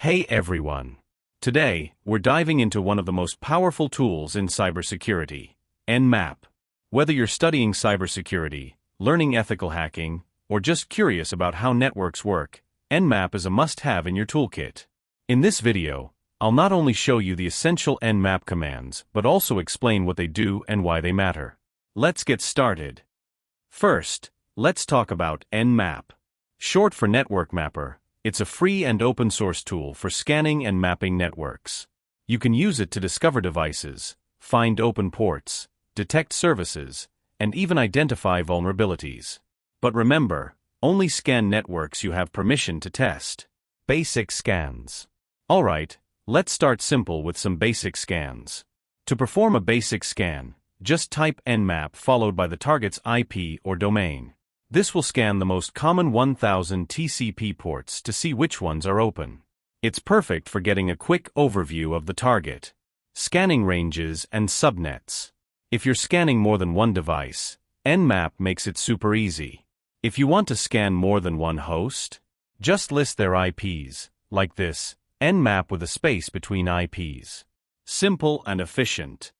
Hey everyone! Today, we're diving into one of the most powerful tools in cybersecurity, Nmap. Whether you're studying cybersecurity, learning ethical hacking, or just curious about how networks work, Nmap is a must-have in your toolkit. In this video, I'll not only show you the essential Nmap commands, but also explain what they do and why they matter. Let's get started. First, let's talk about Nmap. Short for Network Mapper. It's a free and open-source tool for scanning and mapping networks. You can use it to discover devices, find open ports, detect services, and even identify vulnerabilities. But remember, only scan networks you have permission to test. Basic scans. Alright, let's start simple with some basic scans. To perform a basic scan, just type Nmap followed by the target's IP or domain. This will scan the most common 1000 TCP ports to see which ones are open. It's perfect for getting a quick overview of the target. Scanning ranges and subnets. If you're scanning more than one device, Nmap makes it super easy. If you want to scan more than one host, just list their IPs, like this, Nmap with a space between IPs. Simple and efficient.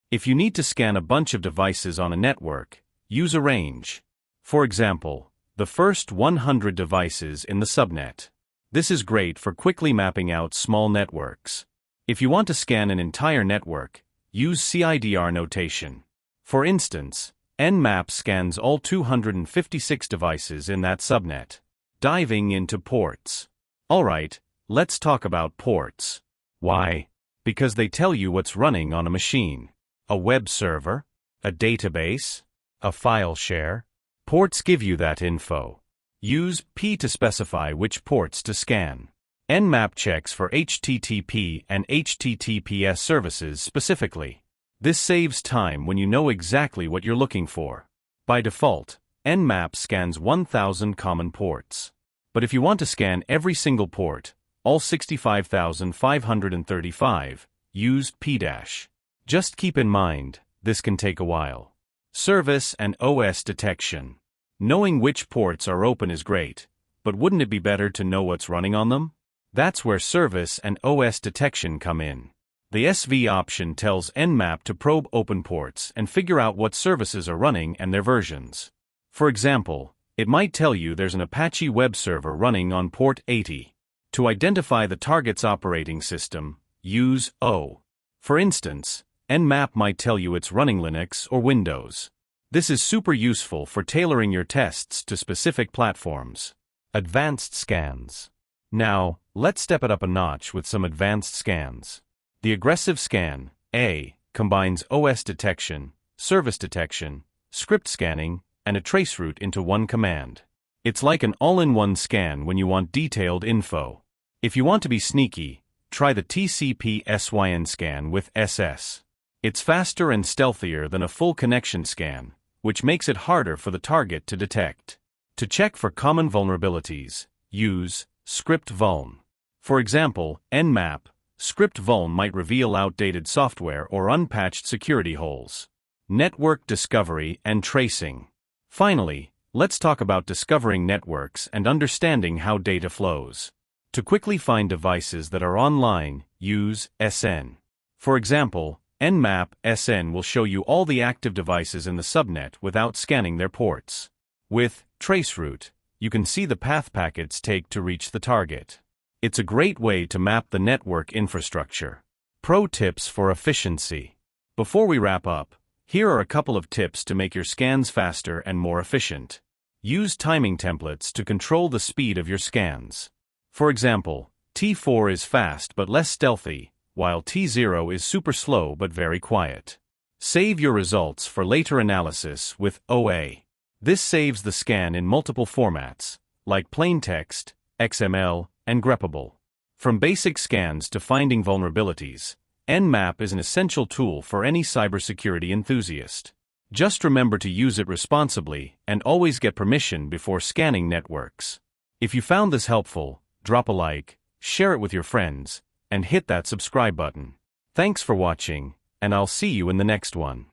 If you need to scan a bunch of devices on a network, use a range. For example, the first 100 devices in the subnet. This is great for quickly mapping out small networks. If you want to scan an entire network, use CIDR notation. For instance, Nmap scans all 256 devices in that subnet. Diving into ports. Alright, let's talk about ports. Why? Because they tell you what's running on a machine. A web server? A database? A file share? Ports give you that info. Use P to specify which ports to scan. Nmap checks for HTTP and HTTPS services specifically. This saves time when you know exactly what you're looking for. By default, Nmap scans 1000 common ports. But if you want to scan every single port, all 65,535, use P-. Just keep in mind, this can take a while. Service and OS detection. Knowing which ports are open is great, but wouldn't it be better to know what's running on them? That's where service and OS detection come in. The SV option tells Nmap to probe open ports and figure out what services are running and their versions. For example, it might tell you there's an Apache web server running on port 80. To identify the target's operating system, use O. For instance, Nmap might tell you it's running Linux or Windows. This is super useful for tailoring your tests to specific platforms. Advanced scans. Now, let's step it up a notch with some advanced scans. The aggressive scan, A, combines OS detection, service detection, script scanning, and a traceroute into one command. It's like an all-in-one scan when you want detailed info. If you want to be sneaky, try the TCP/SYN scan with SS. It's faster and stealthier than a full connection scan, which makes it harder for the target to detect. To check for common vulnerabilities, use script_vuln. For example, Nmap, script_vuln might reveal outdated software or unpatched security holes. Network discovery and tracing. Finally, let's talk about discovering networks and understanding how data flows. To quickly find devices that are online, use SN. For example, Nmap SN will show you all the active devices in the subnet without scanning their ports. With traceroute, you can see the path packets take to reach the target. It's a great way to map the network infrastructure. Pro tips for efficiency. Before we wrap up, here are a couple of tips to make your scans faster and more efficient. Use timing templates to control the speed of your scans. For example, T4 is fast but less stealthy, while T0 is super slow but very quiet. Save your results for later analysis with OA. This saves the scan in multiple formats, like plain text, XML, and greppable. From basic scans to finding vulnerabilities, Nmap is an essential tool for any cybersecurity enthusiast. Just remember to use it responsibly and always get permission before scanning networks. If you found this helpful, drop a like, share it with your friends, and hit that subscribe button. Thanks for watching, and I'll see you in the next one.